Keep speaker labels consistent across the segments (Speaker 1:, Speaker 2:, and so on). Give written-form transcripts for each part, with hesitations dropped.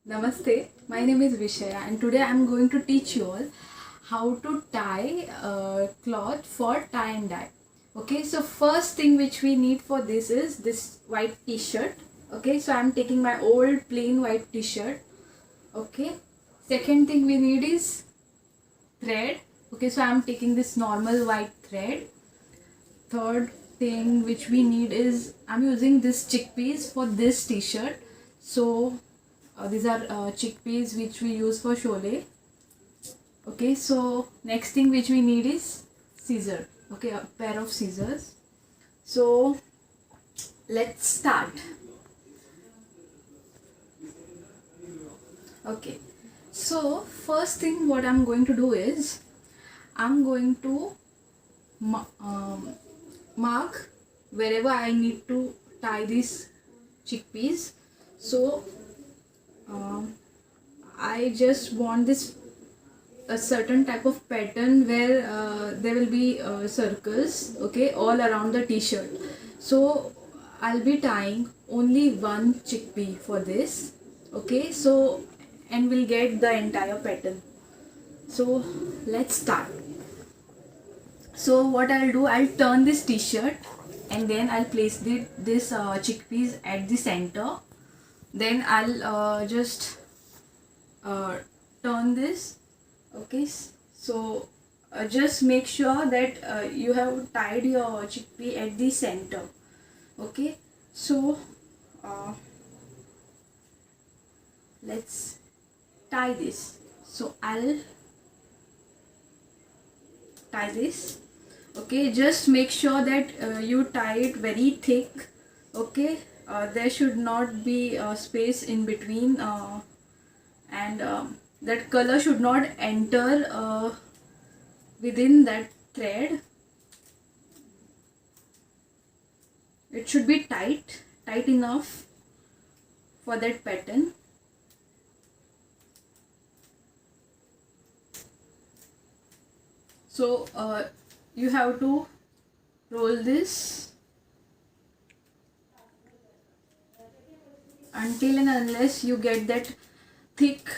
Speaker 1: Namaste, my name is Vishaya and today I am going to teach you all how to tie a cloth for tie and dye. Okay, so first thing which we need for this is this white t-shirt. Okay, so I am taking my old plain white t-shirt. Okay, second thing we need is thread. Okay, so I am taking this normal white thread. Third thing which we need is I'm using this chickpeas for this t-shirt. So these are chickpeas which we use for chole. Okay, so next thing which we need is scissor. Okay, a pair of scissors. So let's start. Okay, so first thing what I'm going to do is I'm going to mark wherever I need to tie these chickpeas. So I just want this a certain type of pattern where there will be circles, okay, all around the t-shirt. So I'll be tying only one chickpea for this, okay, so and we'll get the entire pattern. So let's start. So what I'll do, I'll turn this t-shirt and then I'll place this chickpeas at the center. Then I'll just turn this. Okay, so just make sure that you have tied your chickpea at the center. Okay, so let's tie this. So I'll tie this. Okay, just make sure that you tie it very thick. Okay, there should not be space in between and that color should not enter within that thread. It should be tight enough for that pattern. So you have to roll this until and unless you get that thick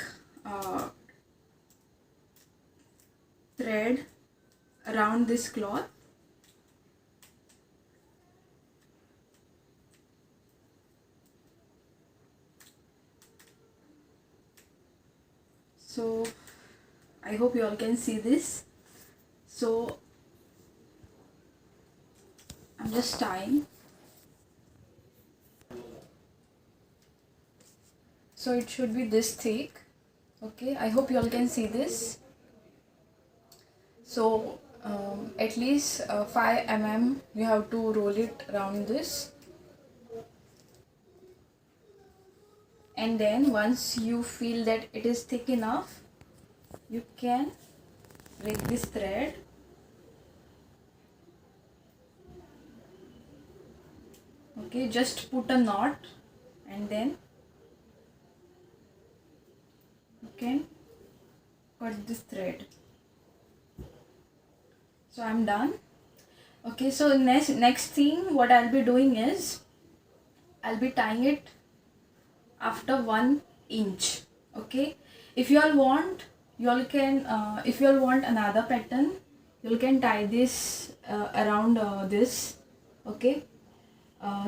Speaker 1: thread around this cloth. So I hope you all can see this. So I'm just tying. So it should be this thick. Okay, I hope you all can see this. So at least 5 mm you have to roll it around this. And then once you feel that it is thick enough, you can break this thread. Okay, just put a knot and then you can cut this thread. So I'm done. Okay, so next thing what I'll be doing is I'll be tying it after 1 inch. Okay, if you all want, you all can if you all want another pattern, you can tie this around this. Okay,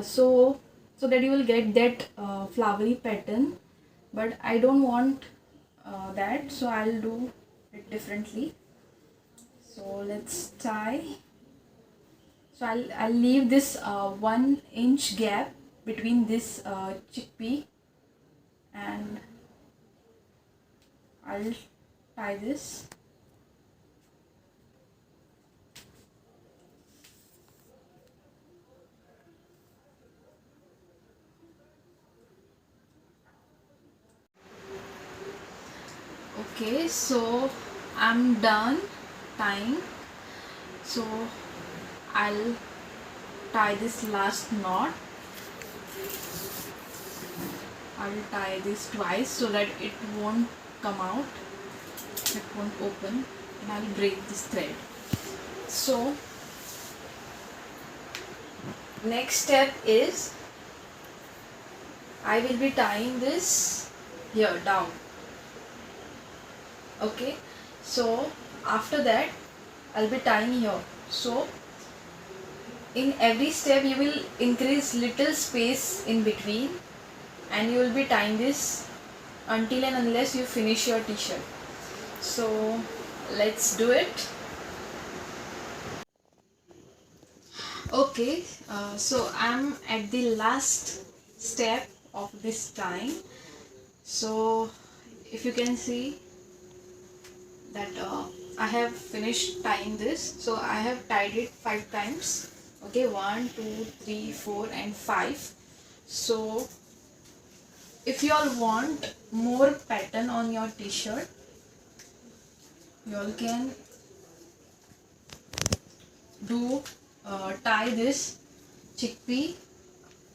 Speaker 1: so that you will get that flowery pattern, but I don't want that, so I'll do it differently. So let's tie. So I'll leave this 1 inch gap between this chickpea and I'll tie this. Okay, so I'm done tying. So I'll tie this last knot. I'll tie this twice so that it won't come out, it won't open, and I'll break this thread. So next step is I will be tying this here down. Okay, so after that I'll be tying here. So in every step you will increase little space in between, and you will be tying this until and unless you finish your t-shirt. So let's do it. Okay, so I'm at the last step of this tying. So if you can see that I have finished tying this. So I have tied it 5 times. Okay, 1, 2, 3, 4 and 5. So if you all want more pattern on your t-shirt, you all can do tie this chickpea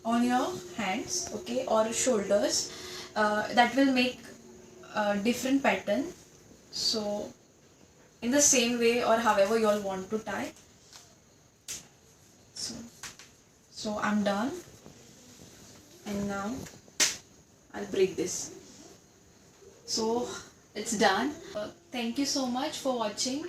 Speaker 1: on your hands, okay, or shoulders. That will make a different pattern. So in the same way or however you all want to tie. So I'm done, and now I'll break this. So it's done. Thank you so much for watching.